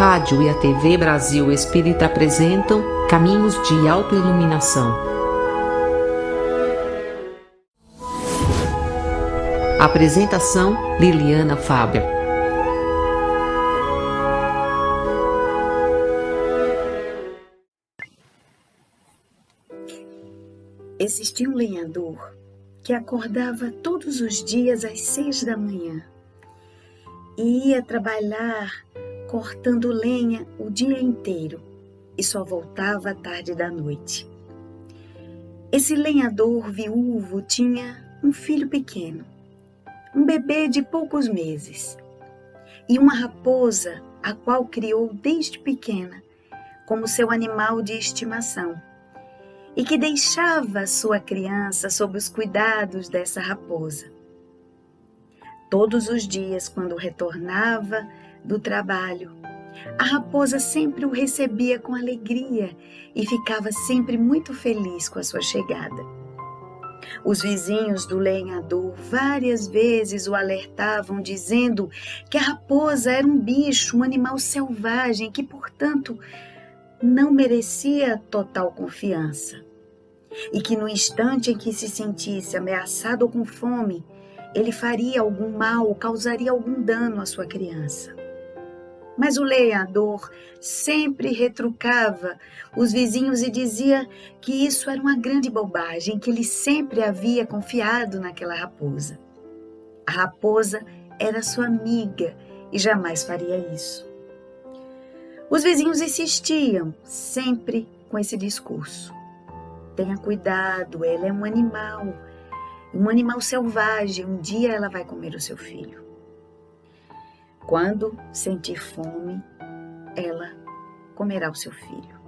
rádio e a TV Brasil Espírita apresentam Caminhos de Autoiluminação. Apresentação: Liliana Faber. Existia um lenhador que acordava todos os dias às 6 da manhã e ia trabalhar cortando lenha o dia inteiro e só voltava à tarde da noite. Esse lenhador viúvo tinha um filho pequeno, um bebê de poucos meses, e uma raposa a qual criou desde pequena como seu animal de estimação, e que deixava sua criança sob os cuidados dessa raposa. Todos os dias, quando retornava do trabalho, a raposa sempre o recebia com alegria e ficava sempre muito feliz com a sua chegada. Os vizinhos do lenhador várias vezes o alertavam, dizendo que a raposa era um bicho, um animal selvagem, que, portanto, não merecia total confiança, e que no instante em que se sentisse ameaçado ou com fome, ele faria algum mal, causaria algum dano à sua criança. Mas o lenhador sempre retrucava os vizinhos e dizia que isso era uma grande bobagem, que ele sempre havia confiado naquela raposa. A raposa era sua amiga e jamais faria isso. Os vizinhos insistiam, sempre com esse discurso: tenha cuidado, ela é um animal selvagem, um dia ela vai comer o seu filho. Quando sentir fome, ela comerá o seu filho.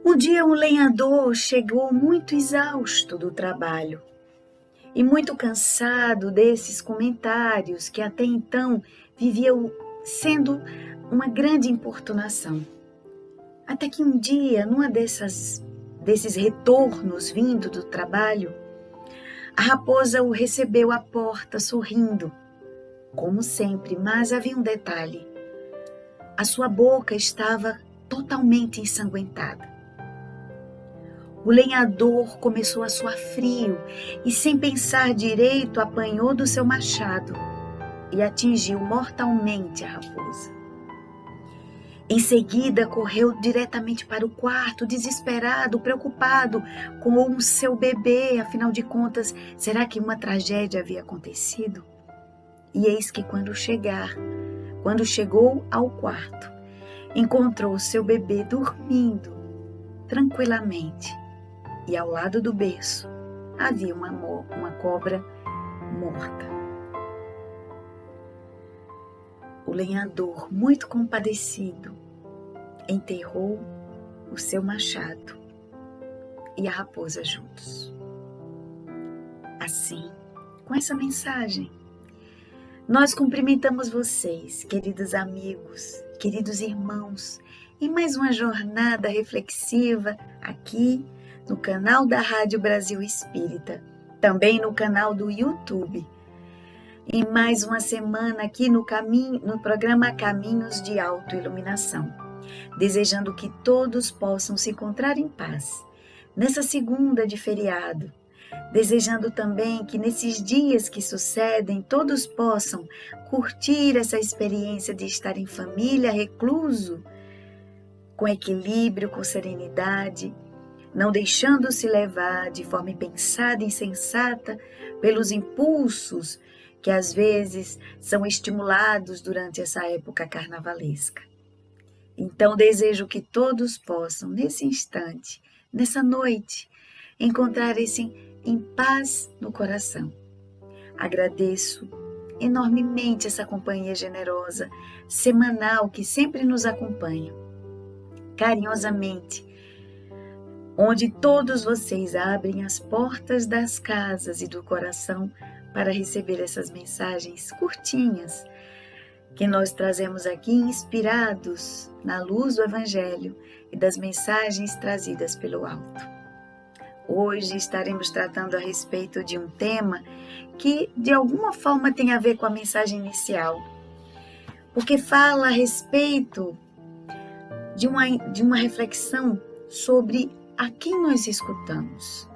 Um dia um lenhador chegou muito exausto do trabalho e muito cansado desses comentários que até então viviam sendo uma grande importunação. Até que um dia, numa desses retornos vindo do trabalho, a raposa o recebeu à porta sorrindo, como sempre, mas havia um detalhe: a sua boca estava totalmente ensanguentada. O lenhador começou a suar frio e, sem pensar direito, apanhou do seu machado e atingiu mortalmente a raposa. Em seguida, correu diretamente para o quarto, desesperado, preocupado com o seu bebê. Afinal de contas, será que uma tragédia havia acontecido? E eis que quando chegou ao quarto, encontrou seu bebê dormindo tranquilamente. E ao lado do berço havia uma cobra morta. O lenhador, muito compadecido, enterrou o seu machado e a raposa juntos. Assim, com essa mensagem, nós cumprimentamos vocês, queridos amigos, queridos irmãos, em mais uma jornada reflexiva aqui no canal da Rádio Brasil Espírita, também no canal do YouTube. Em mais uma semana aqui no programa Caminhos de Autoiluminação, desejando que todos possam se encontrar em paz nessa segunda de feriado, desejando também que nesses dias que sucedem todos possam curtir essa experiência de estar em família, recluso, com equilíbrio, com serenidade, não deixando-se levar de forma impensada e insensata pelos impulsos que às vezes são estimulados durante essa época carnavalesca. Então desejo que todos possam, nesse instante, nessa noite, encontrar esse em paz no coração. Agradeço enormemente essa companhia generosa, semanal, que sempre nos acompanha. Carinhosamente, onde todos vocês abrem as portas das casas e do coração para receber essas mensagens curtinhas que nós trazemos aqui, inspirados na luz do Evangelho e das mensagens trazidas pelo alto. Hoje estaremos tratando a respeito de um tema que de alguma forma tem a ver com a mensagem inicial, porque fala a respeito de uma reflexão sobre a quem nós escutamos.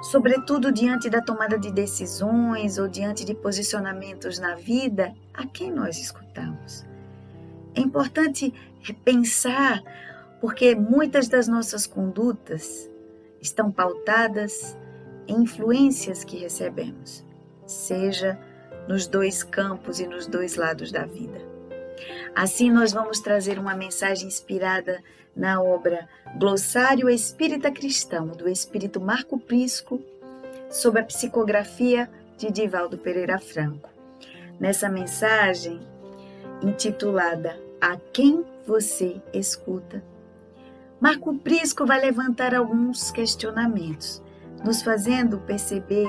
Sobretudo diante da tomada de decisões ou diante de posicionamentos na vida, a quem nós escutamos. É importante pensar, porque muitas das nossas condutas estão pautadas em influências que recebemos, seja nos dois campos e nos dois lados da vida. Assim, nós vamos trazer uma mensagem inspirada na obra Glossário Espírita Cristão, do Espírito Marco Prisco, sob a psicografia de Divaldo Pereira Franco. Nessa mensagem, intitulada A Quem Você Escuta, Marco Prisco vai levantar alguns questionamentos, nos fazendo perceber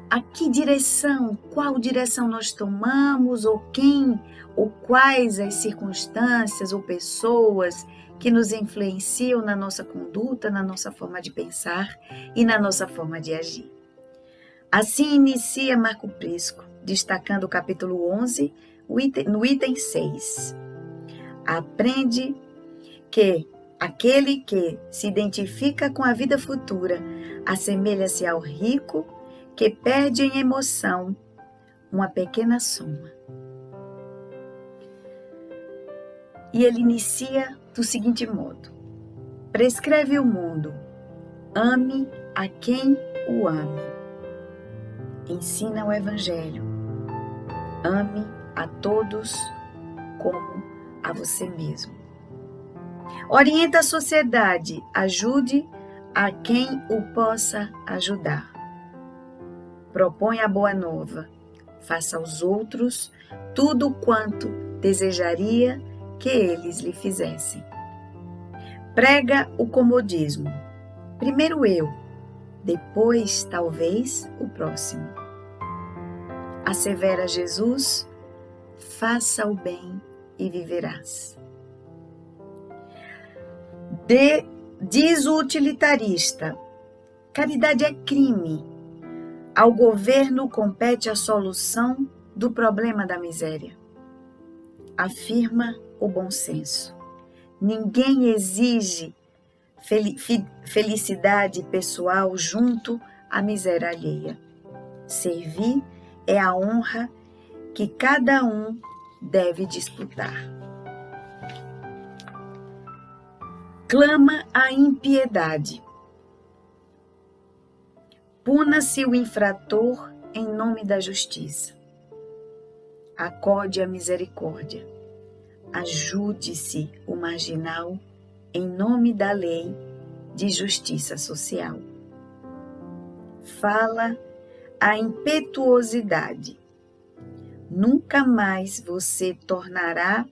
a que direção, qual direção nós tomamos, ou quem, ou quais as circunstâncias ou pessoas que nos influenciam na nossa conduta, na nossa forma de pensar e na nossa forma de agir. Assim inicia Marco Prisco, destacando o capítulo 11, no item 6. Aprende que aquele que se identifica com a vida futura assemelha-se ao rico que perde em emoção uma pequena soma. E ele inicia do seguinte modo: prescreve o mundo, ame a quem o ame. Ensina o Evangelho, ame a todos como a você mesmo. Orienta a sociedade, ajude a quem o possa ajudar. Propõe a boa nova, faça aos outros tudo quanto desejaria que eles lhe fizessem. Prega o comodismo, primeiro eu, depois talvez o próximo. Assevera Jesus, faça o bem e viverás. Diz o utilitarista, caridade é crime. Ao governo compete a solução do problema da miséria. Afirma o bom senso. Ninguém exige felicidade pessoal junto à miséria alheia. Servir é a honra que cada um deve disputar. Clama a impiedade. Puna-se o infrator em nome da justiça. Acode a misericórdia. Ajude-se o marginal em nome da lei de justiça social. Fala a impetuosidade. Nunca mais você tornará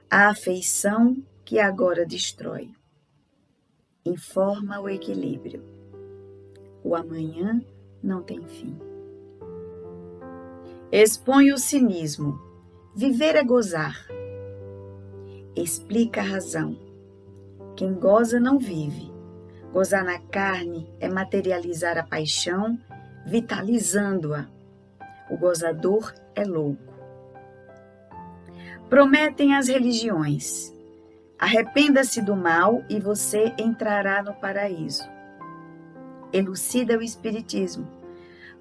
a afeição que agora destrói. Informa o equilíbrio. O amanhã não tem fim. Expõe o cinismo. Viver é gozar. Explica a razão. Quem goza não vive. Gozar na carne é materializar a paixão, vitalizando-a. O gozador é louco. Prometem as religiões. Arrependa-se do mal e você entrará no paraíso. Elucida o espiritismo.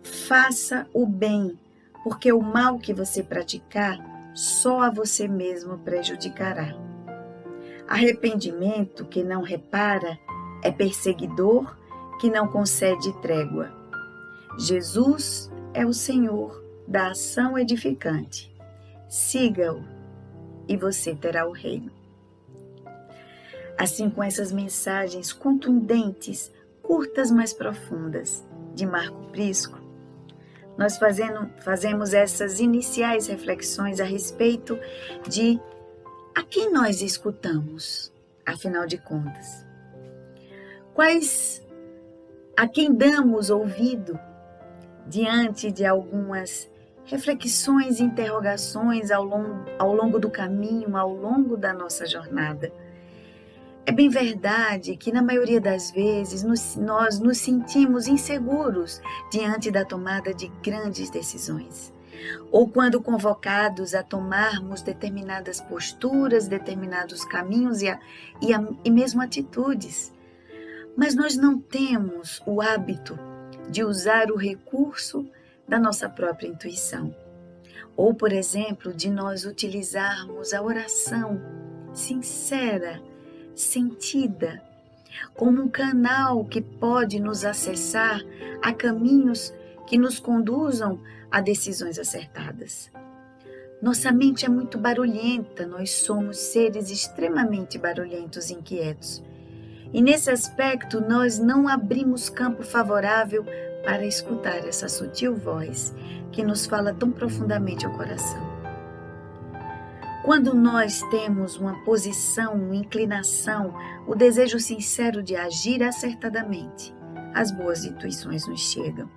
Faça o bem, porque o mal que você praticar só a você mesmo prejudicará. Arrependimento que não repara é perseguidor que não concede trégua. Jesus é o Senhor da ação edificante. Siga-o e você terá o reino. Assim, com essas mensagens contundentes, curtas, mas profundas, de Marco Prisco, nós fazemos essas iniciais reflexões a respeito de a quem nós escutamos, afinal de contas. A quem damos ouvido diante de algumas reflexões e interrogações ao longo do caminho, ao longo da nossa jornada. É bem verdade que, na maioria das vezes, nós nos sentimos inseguros diante da tomada de grandes decisões. ou quando convocados a tomarmos determinadas posturas, determinados caminhos e mesmo atitudes. Mas nós não temos o hábito de usar o recurso da nossa própria intuição. Ou, por exemplo, de nós utilizarmos a oração sincera, sentida, como um canal que pode nos acessar a caminhos que nos conduzam a decisões acertadas. Nossa mente é muito barulhenta, nós somos seres extremamente barulhentos e inquietos. E nesse aspecto, nós não abrimos campo favorável para escutar essa sutil voz que nos fala tão profundamente ao coração. Quando nós temos uma posição, uma inclinação, o desejo sincero de agir acertadamente, as boas intuições nos chegam,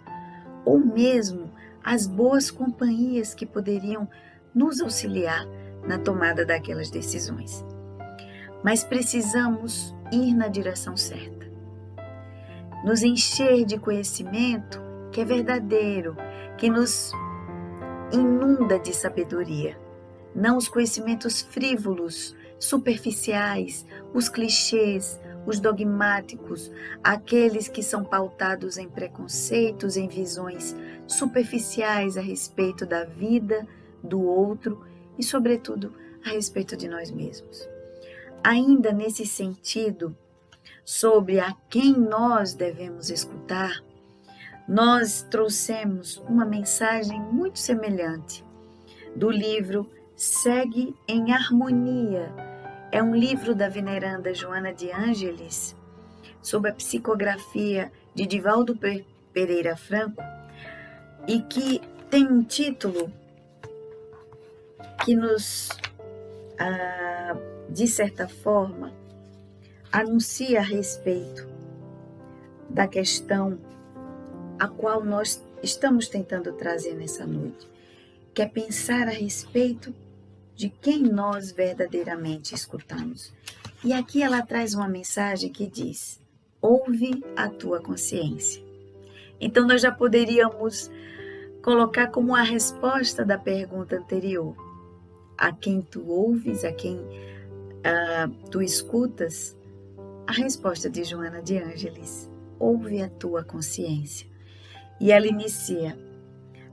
ou mesmo as boas companhias que poderiam nos auxiliar na tomada daquelas decisões. Mas precisamos ir na direção certa. Nos encher de conhecimento que é verdadeiro, que nos inunda de sabedoria. Não os conhecimentos frívolos, superficiais, os clichês, os dogmáticos, aqueles que são pautados em preconceitos, em visões superficiais a respeito da vida, do outro e, sobretudo, a respeito de nós mesmos. Ainda nesse sentido, sobre a quem nós devemos escutar, nós trouxemos uma mensagem muito semelhante do livro Segue em Harmonia. É um livro da veneranda Joana de Ângeles, sob a psicografia de Divaldo Pereira Franco, e que tem um título que nos, de certa forma, anuncia a respeito da questão a qual nós estamos tentando trazer nessa noite, que é pensar a respeito de quem nós verdadeiramente escutamos. E aqui ela traz uma mensagem que diz: ouve a tua consciência. Então nós já poderíamos colocar como a resposta da pergunta anterior: a quem tu ouves, a quem tu escutas? A resposta de Joana de Ângeles: ouve a tua consciência. E ela inicia: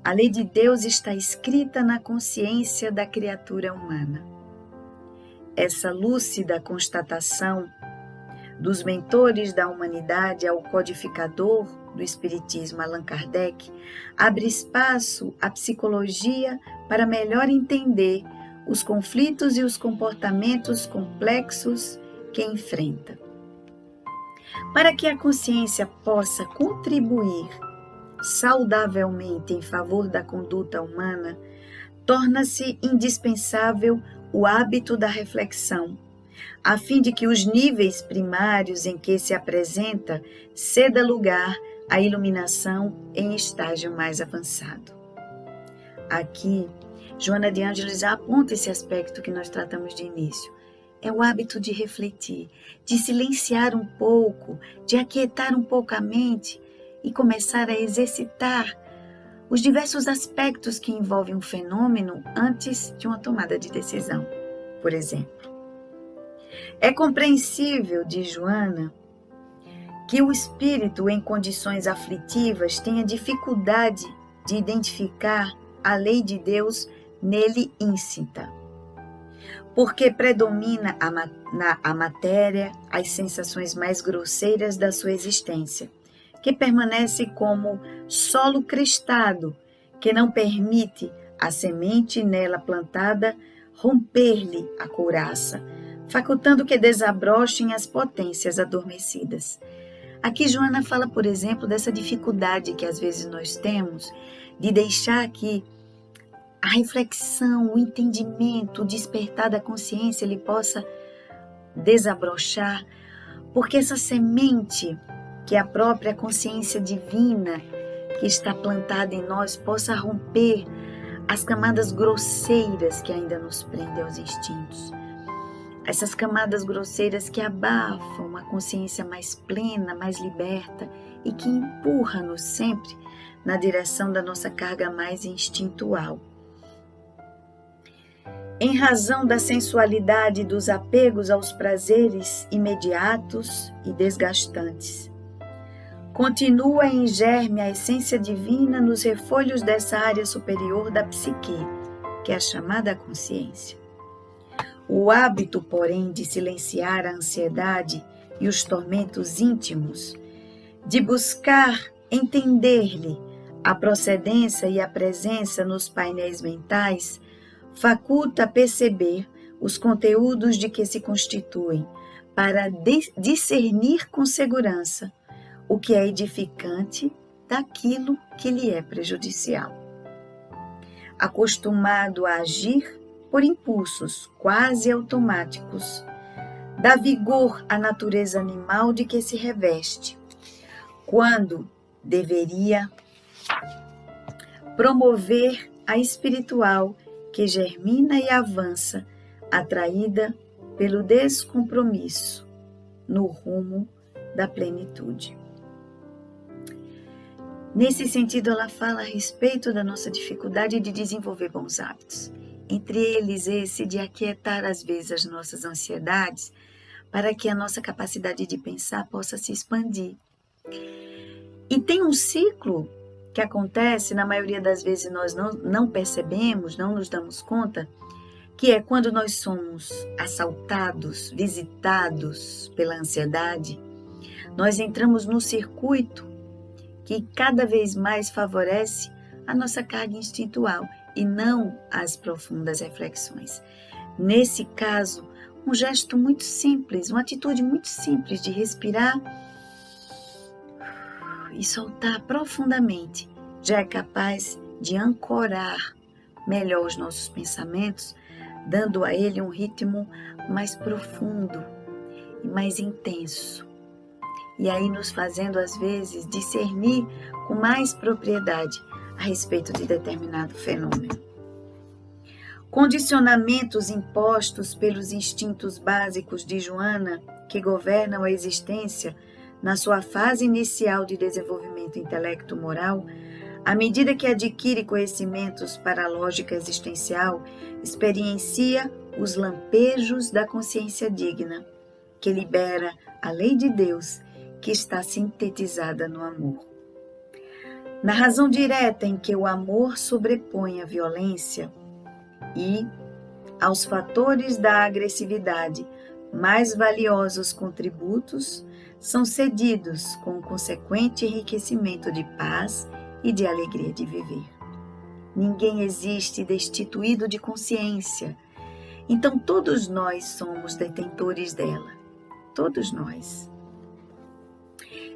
a lei de Deus está escrita na consciência da criatura humana. Essa lúcida constatação dos mentores da humanidade ao codificador do Espiritismo, Allan Kardec, abre espaço à psicologia para melhor entender os conflitos e os comportamentos complexos que enfrenta. Para que a consciência possa contribuir saudavelmente em favor da conduta humana, torna-se indispensável o hábito da reflexão, a fim de que os níveis primários em que se apresenta ceda lugar à iluminação em estágio mais avançado. Aqui, Joana de Ângeles aponta esse aspecto que nós tratamos de início. É o hábito de refletir, de silenciar um pouco, de aquietar um pouco a mente e começar a exercitar os diversos aspectos que envolvem um fenômeno antes de uma tomada de decisão, por exemplo. É compreensível, diz Joana, que o espírito em condições aflitivas tenha dificuldade de identificar a lei de Deus nele íncita, porque predomina a matéria, as sensações mais grosseiras da sua existência, que permanece como solo cristado, que não permite a semente nela plantada romper-lhe a couraça, facultando que desabrochem as potências adormecidas. Aqui Joana fala, por exemplo, dessa dificuldade que às vezes nós temos de deixar que a reflexão, o entendimento, o despertar da consciência ele possa desabrochar, porque essa semente que a própria consciência divina que está plantada em nós possa romper as camadas grosseiras que ainda nos prendem aos instintos. essas camadas grosseiras que abafam uma consciência mais plena, mais liberta e que empurra-nos sempre na direção da nossa carga mais instintual. Em razão da sensualidade e dos apegos aos prazeres imediatos e desgastantes, continua em germe a essência divina nos refolhos dessa área superior da psique, que é a chamada consciência. O hábito, porém, de silenciar a ansiedade e os tormentos íntimos, de buscar entender-lhe a procedência e a presença nos painéis mentais, faculta perceber os conteúdos de que se constituem, para discernir com segurança o que é edificante daquilo que lhe é prejudicial. Acostumado a agir por impulsos quase automáticos, dá vigor à natureza animal de que se reveste, quando deveria promover a espiritual que germina e avança, atraída pelo descompromisso no rumo da plenitude. Nesse sentido, ela fala a respeito da nossa dificuldade de desenvolver bons hábitos. Entre eles, esse de aquietar às vezes as nossas ansiedades, para que a nossa capacidade de pensar possa se expandir. E tem um ciclo que acontece, na maioria das vezes nós não percebemos, não nos damos conta, que é quando nós somos assaltados, visitados pela ansiedade, nós entramos no circuito que cada vez mais favorece a nossa carga instintual e não as profundas reflexões. Nesse caso, um gesto muito simples, uma atitude muito simples de respirar e soltar profundamente, já é capaz de ancorar melhor os nossos pensamentos, dando a ele um ritmo mais profundo e mais intenso. E aí nos fazendo, às vezes, discernir com mais propriedade a respeito de determinado fenômeno. Condicionamentos impostos pelos instintos básicos de Joana, que governam a existência na sua fase inicial de desenvolvimento intelecto-moral, à medida que adquire conhecimentos para a lógica existencial, experiencia os lampejos da consciência digna, que libera a lei de Deus, que está sintetizada no amor. Na razão direta em que o amor sobrepõe a violência e, aos fatores da agressividade, mais valiosos contributos são cedidos com o consequente enriquecimento de paz e de alegria de viver. Ninguém existe destituído de consciência, então todos nós somos detentores dela, todos nós.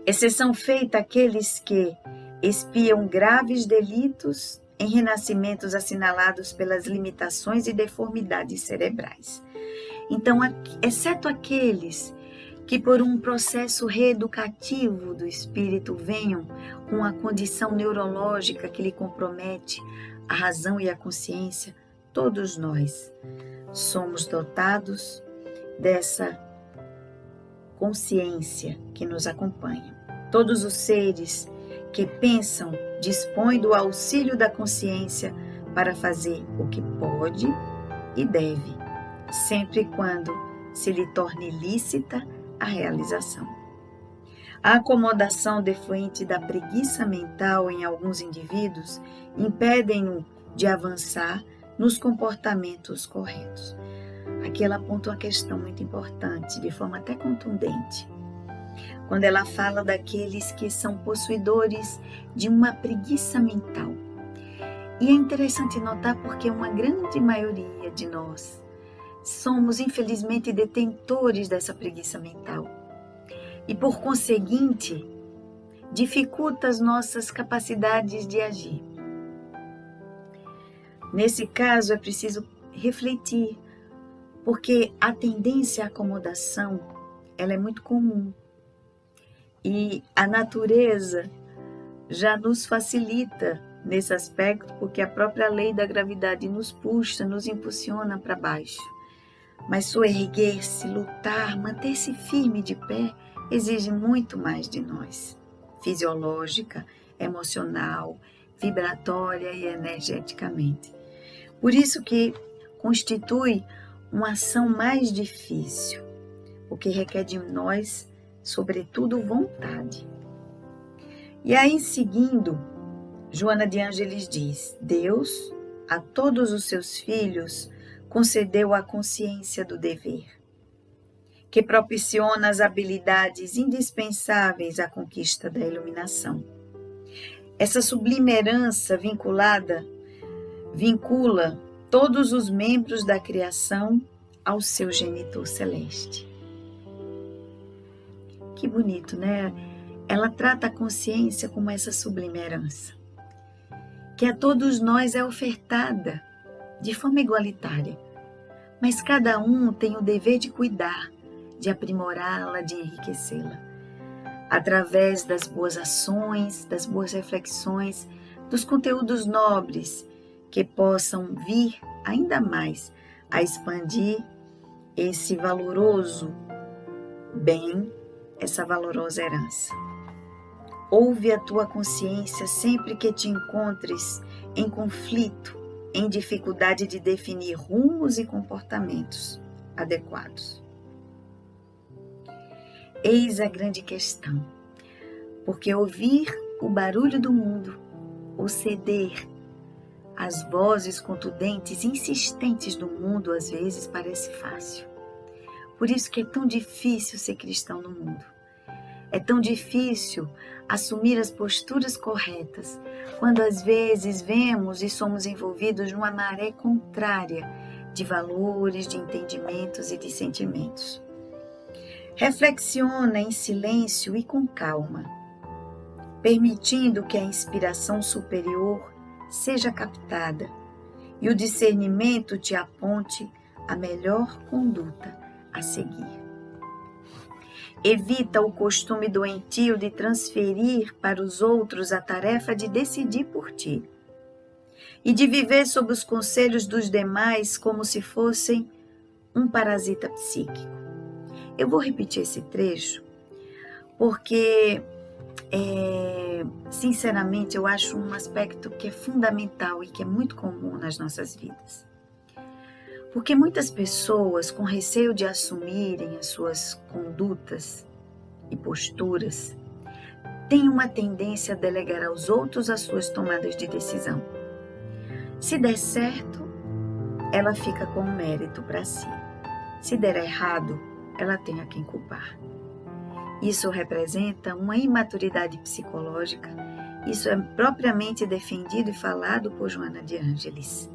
Exceção feita aqueles que expiam graves delitos em renascimentos assinalados pelas limitações e deformidades cerebrais. Então, exceto aqueles que por um processo reeducativo do espírito venham com a condição neurológica que lhe compromete a razão e a consciência, todos nós somos dotados dessa consciência que nos acompanha. Todos os seres que pensam dispõem do auxílio da consciência para fazer o que pode e deve, sempre e quando se lhe torne lícita a realização. A acomodação defluente da preguiça mental em alguns indivíduos impedem-no de avançar nos comportamentos corretos. Aqui ela aponta uma questão muito importante, de forma até contundente, quando ela fala daqueles que são possuidores de uma preguiça mental. E é interessante notar porque uma grande maioria de nós somos, infelizmente, detentores dessa preguiça mental. E, por conseguinte, dificulta as nossas capacidades de agir. Nesse caso, é preciso refletir, porque a tendência à acomodação, ela é muito comum. E a natureza já nos facilita nesse aspecto, porque a própria lei da gravidade nos puxa, nos impulsiona para baixo. mas o erguer-se, lutar, manter-se firme de pé exige muito mais de nós, fisiológica, emocional, vibratória e energeticamente. Por isso que constitui uma ação mais difícil, o que requer de nós, sobretudo, vontade. E aí, seguindo, Joana de Ângeles diz: Deus, a todos os seus filhos, concedeu a consciência do dever, que propiciona as habilidades indispensáveis à conquista da iluminação. Essa sublime herança vincula todos os membros da criação ao seu genitor celeste. Que bonito, né? Ela trata a consciência como essa sublime herança, que a todos nós é ofertada de forma igualitária, mas cada um tem o dever de cuidar, de aprimorá-la, de enriquecê-la, através das boas ações, das boas reflexões, dos conteúdos nobres que possam vir ainda mais a expandir esse valoroso bem, essa valorosa herança. Ouve a tua consciência sempre que te encontres em conflito, em dificuldade de definir rumos e comportamentos adequados. Eis a grande questão, porque ouvir o barulho do mundo, ou ceder às vozes contundentes e insistentes do mundo, às vezes parece fácil. Por isso que é tão difícil ser cristão no mundo. É tão difícil assumir as posturas corretas, quando às vezes vemos e somos envolvidos numa maré contrária de valores, de entendimentos e de sentimentos. Reflexiona em silêncio e com calma, permitindo que a inspiração superior seja captada e o discernimento te aponte a melhor conduta a seguir. Evita o costume doentio de transferir para os outros a tarefa de decidir por ti e de viver sob os conselhos dos demais como se fossem um parasita psíquico. Eu vou repetir esse trecho porque, sinceramente, eu acho um aspecto que é fundamental e que é muito comum nas nossas vidas. Porque muitas pessoas, com receio de assumirem as suas condutas e posturas, têm uma tendência a delegar aos outros as suas tomadas de decisão. Se der certo, ela fica com o mérito para si. Se der errado, ela tem a quem culpar. Isso representa uma imaturidade psicológica. Isso é propriamente defendido e falado por Joana de Ângeles.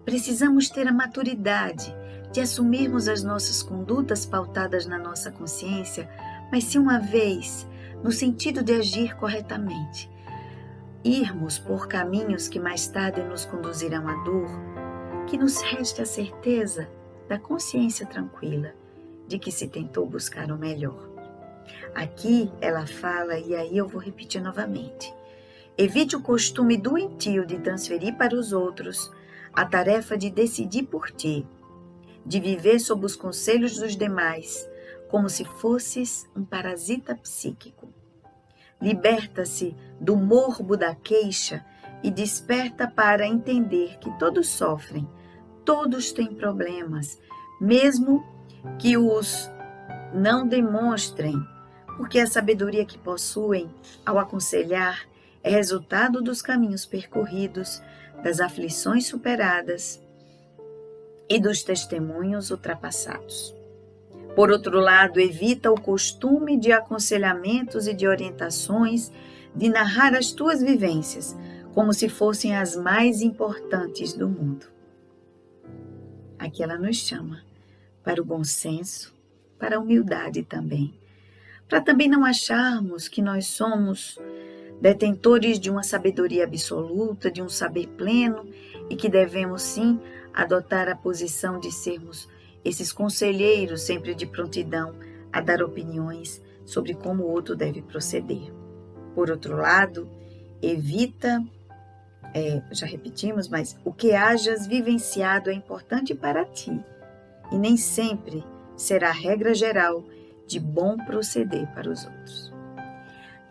Precisamos ter a maturidade de assumirmos as nossas condutas pautadas na nossa consciência, mas se uma vez, no sentido de agir corretamente, irmos por caminhos que mais tarde nos conduzirão à dor, que nos reste a certeza da consciência tranquila de que se tentou buscar o melhor. Aqui ela fala, e aí eu vou repetir novamente: evite o costume doentio de transferir para os outros a tarefa de decidir por ti, de viver sob os conselhos dos demais, como se fosses um parasita psíquico. Liberta-se do morbo da queixa e desperta para entender que todos sofrem, todos têm problemas, mesmo que os não demonstrem, porque a sabedoria que possuem ao aconselhar é resultado dos caminhos percorridos, das aflições superadas e dos testemunhos ultrapassados. Por outro lado, evita o costume de aconselhamentos e de orientações, de narrar as tuas vivências como se fossem as mais importantes do mundo. Aqui ela nos chama para o bom senso, para a humildade também, para também não acharmos que nós somos detentores de uma sabedoria absoluta, de um saber pleno, e que devemos sim adotar a posição de sermos esses conselheiros sempre de prontidão a dar opiniões sobre como o outro deve proceder. Por outro lado, evita, já repetimos, mas o que hajas vivenciado é importante para ti e nem sempre será regra geral de bom proceder para os outros.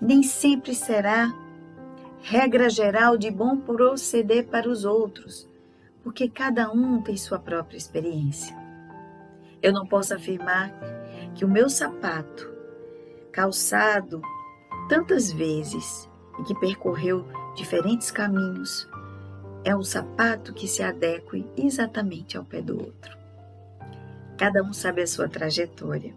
Nem sempre será regra geral de bom proceder para os outros, porque cada um tem sua própria experiência. Eu não posso afirmar que o meu sapato, calçado tantas vezes e que percorreu diferentes caminhos, é um sapato que se adeque exatamente ao pé do outro. Cada um sabe a sua trajetória.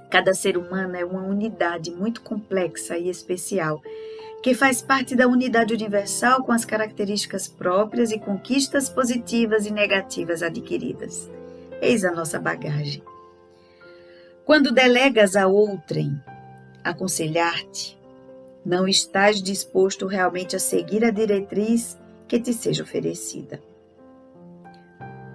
Cada ser humano é uma unidade muito complexa e especial, que faz parte da unidade universal com as características próprias e conquistas positivas e negativas adquiridas. Eis a nossa bagagem. Quando delegas a outrem aconselhar-te, não estás disposto realmente a seguir a diretriz que te seja oferecida.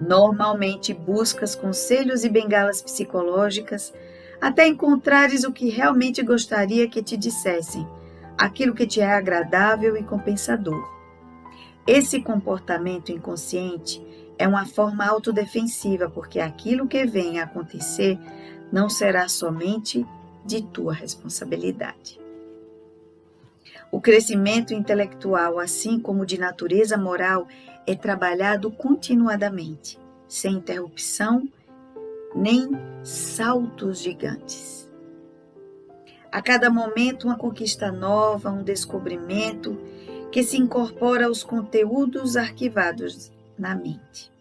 Normalmente buscas conselhos e bengalas psicológicas até encontrares o que realmente gostaria que te dissessem, aquilo que te é agradável e compensador. Esse comportamento inconsciente é uma forma autodefensiva, porque aquilo que vem a acontecer não será somente de tua responsabilidade. O crescimento intelectual, assim como de natureza moral, é trabalhado continuadamente, sem interrupção nem saltos gigantes. A cada momento, uma conquista nova, um descobrimento que se incorpora aos conteúdos arquivados na mente.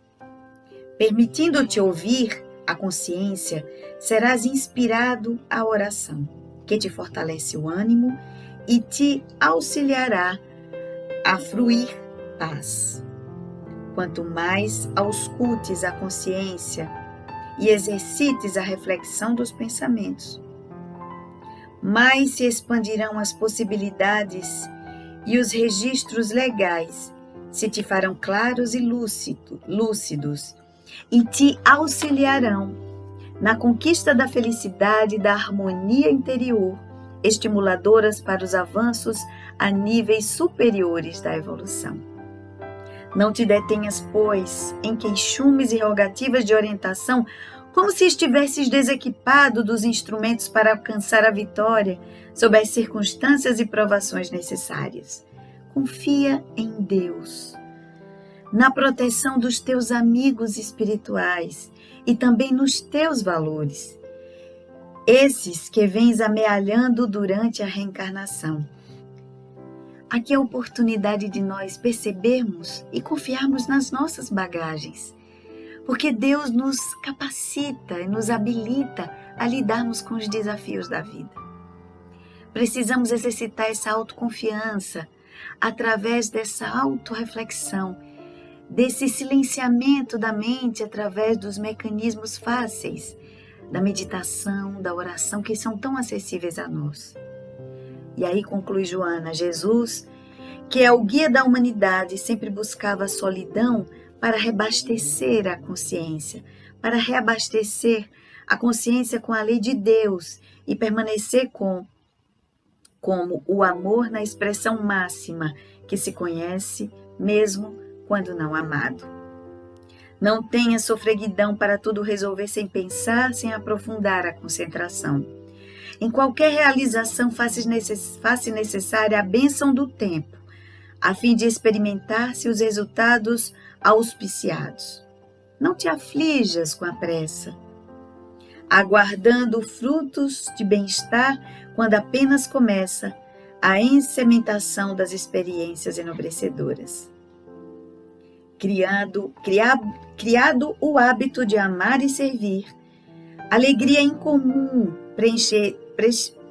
Permitindo-te ouvir a consciência, serás inspirado à oração, que te fortalece o ânimo e te auxiliará a fruir paz. Quanto mais auscultes a consciência e exercites a reflexão dos pensamentos, mais se expandirão as possibilidades e os registros legais se te farão claros e lúcidos e te auxiliarão na conquista da felicidade e da harmonia interior, estimuladoras para os avanços a níveis superiores da evolução. Não te detenhas, pois, em queixumes e rogativas de orientação, como se estivesses desequipado dos instrumentos para alcançar a vitória sob as circunstâncias e provações necessárias. Confia em Deus, na proteção dos teus amigos espirituais e também nos teus valores, esses que vens amealhando durante a reencarnação. Aqui é a oportunidade de nós percebermos e confiarmos nas nossas bagagens, porque Deus nos capacita e nos habilita a lidarmos com os desafios da vida. Precisamos exercitar essa autoconfiança através dessa autorreflexão, desse silenciamento da mente através dos mecanismos fáceis, da meditação, da oração, que são tão acessíveis a nós. E aí conclui Joana: Jesus, que é o guia da humanidade, sempre buscava a solidão para reabastecer a consciência, para reabastecer a consciência com a lei de Deus e permanecer como o amor na expressão máxima que se conhece, mesmo quando não amado. Não tenha sofreguidão para tudo resolver sem pensar, sem aprofundar a concentração. Em qualquer realização, faça necessária a bênção do tempo, a fim de experimentar-se os resultados auspiciados. Não te aflijas com a pressa, aguardando frutos de bem-estar quando apenas começa a ensementação das experiências enobrecedoras. Criado o hábito de amar e servir, alegria incomum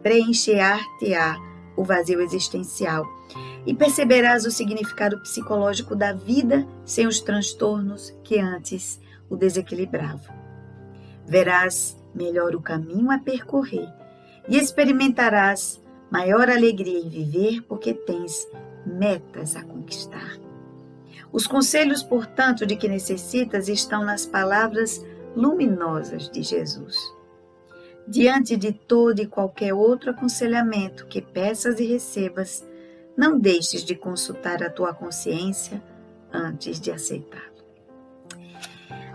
preencher-te-á o vazio existencial e perceberás o significado psicológico da vida sem os transtornos que antes o desequilibravam. Verás melhor o caminho a percorrer e experimentarás maior alegria em viver porque tens metas a conquistar. Os conselhos, portanto, de que necessitas estão nas palavras luminosas de Jesus. Diante de todo e qualquer outro aconselhamento que peças e recebas, não deixes de consultar a tua consciência antes de aceitá-lo.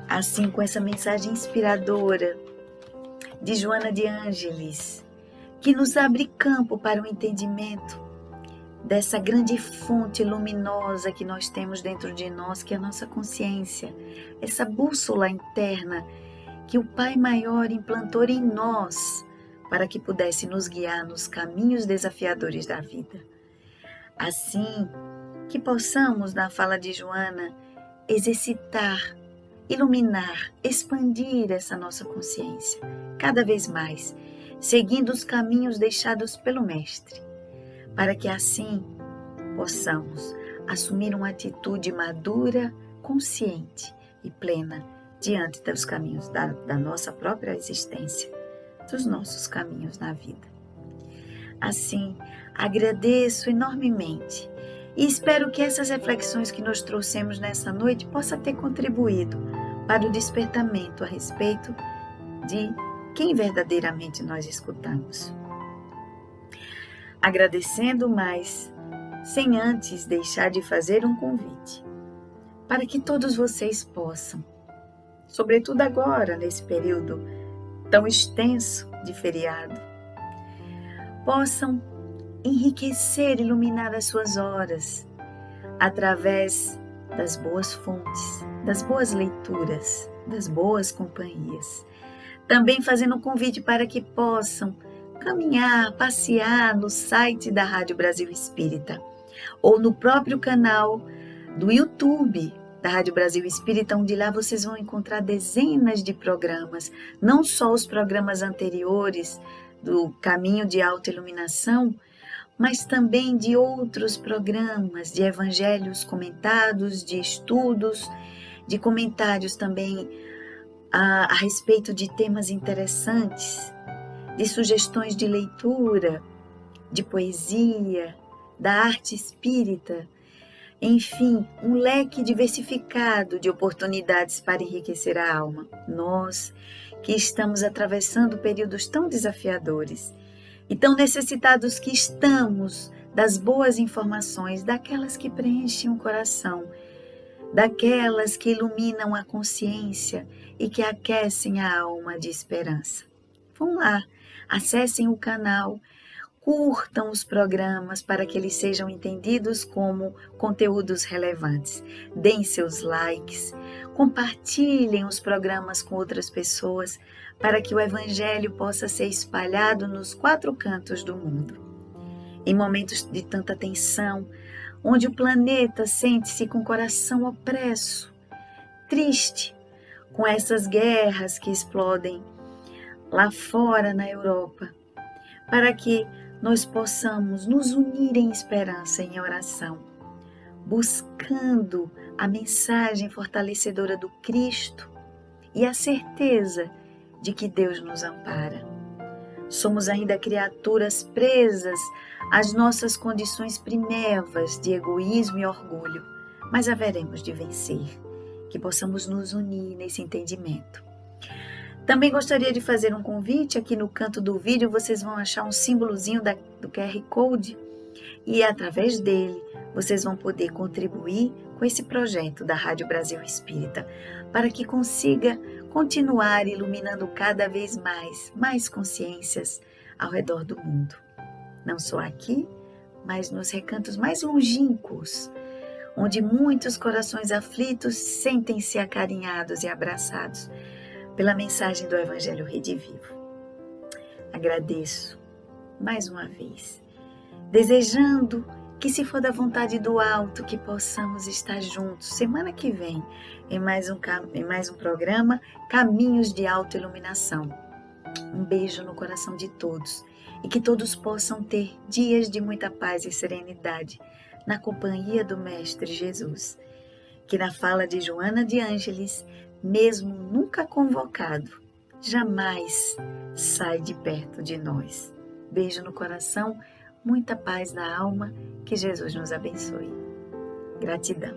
Assim, com essa mensagem inspiradora de Joana de Ângeles, que nos abre campo para o entendimento dessa grande fonte luminosa que nós temos dentro de nós, que é a nossa consciência, essa bússola interna que o Pai Maior implantou em nós para que pudesse nos guiar nos caminhos desafiadores da vida. Assim, que possamos, na fala de Joana, exercitar, iluminar, expandir essa nossa consciência, cada vez mais, seguindo os caminhos deixados pelo Mestre, para que assim possamos assumir uma atitude madura, consciente e plena diante dos caminhos da nossa própria existência, dos nossos caminhos na vida. Assim, agradeço enormemente e espero que essas reflexões que nós trouxemos nessa noite possam ter contribuído para o despertamento a respeito de quem verdadeiramente nós escutamos. Agradecendo mais, sem antes deixar de fazer um convite, para que todos vocês possam, sobretudo agora, nesse período tão extenso de feriado, possam enriquecer, iluminar as suas horas através das boas fontes, das boas leituras, das boas companhias. Também fazendo um convite para que possam caminhar, passear no site da Rádio Brasil Espírita ou no próprio canal do YouTube da Rádio Brasil Espírita, onde lá vocês vão encontrar dezenas de programas, não só os programas anteriores do Caminho de Autoiluminação, mas também de outros programas, de evangelhos comentados, de estudos, de comentários também a respeito de temas interessantes, de sugestões de leitura, de poesia, da arte espírita, enfim, um leque diversificado de oportunidades para enriquecer a alma. Nós que estamos atravessando períodos tão desafiadores e tão necessitados que estamos das boas informações, daquelas que preenchem o coração, daquelas que iluminam a consciência e que aquecem a alma de esperança. Vão lá, acessem o canal, curtam os programas para que eles sejam entendidos como conteúdos relevantes. Deem seus likes, compartilhem os programas com outras pessoas para que o Evangelho possa ser espalhado nos 4 cantos do mundo. Em momentos de tanta tensão, onde o planeta sente-se com o coração opresso, triste, com essas guerras que explodem lá fora na Europa, para que nós possamos nos unir em esperança, em oração, buscando a mensagem fortalecedora do Cristo e a certeza de que Deus nos ampara. Somos ainda criaturas presas às nossas condições primevas de egoísmo e orgulho, mas haveremos de vencer, que possamos nos unir nesse entendimento. Também gostaria de fazer um convite. Aqui no canto do vídeo vocês vão achar um símbolozinho do QR Code e através dele vocês vão poder contribuir com esse projeto da Rádio Brasil Espírita para que consiga continuar iluminando cada vez mais consciências ao redor do mundo. Não só aqui, mas nos recantos mais longínquos, onde muitos corações aflitos sentem-se acarinhados e abraçados pela mensagem do Evangelho Redivivo. Agradeço mais uma vez, desejando que, se for da vontade do alto, que possamos estar juntos semana que vem em mais um programa Caminhos de Autoiluminação. Um beijo no coração de todos e que todos possam ter dias de muita paz e serenidade na companhia do Mestre Jesus, que na fala de Joana de Ângeles, mesmo nunca convocado, jamais sai de perto de nós. Beijo no coração, muita paz na alma, que Jesus nos abençoe. Gratidão.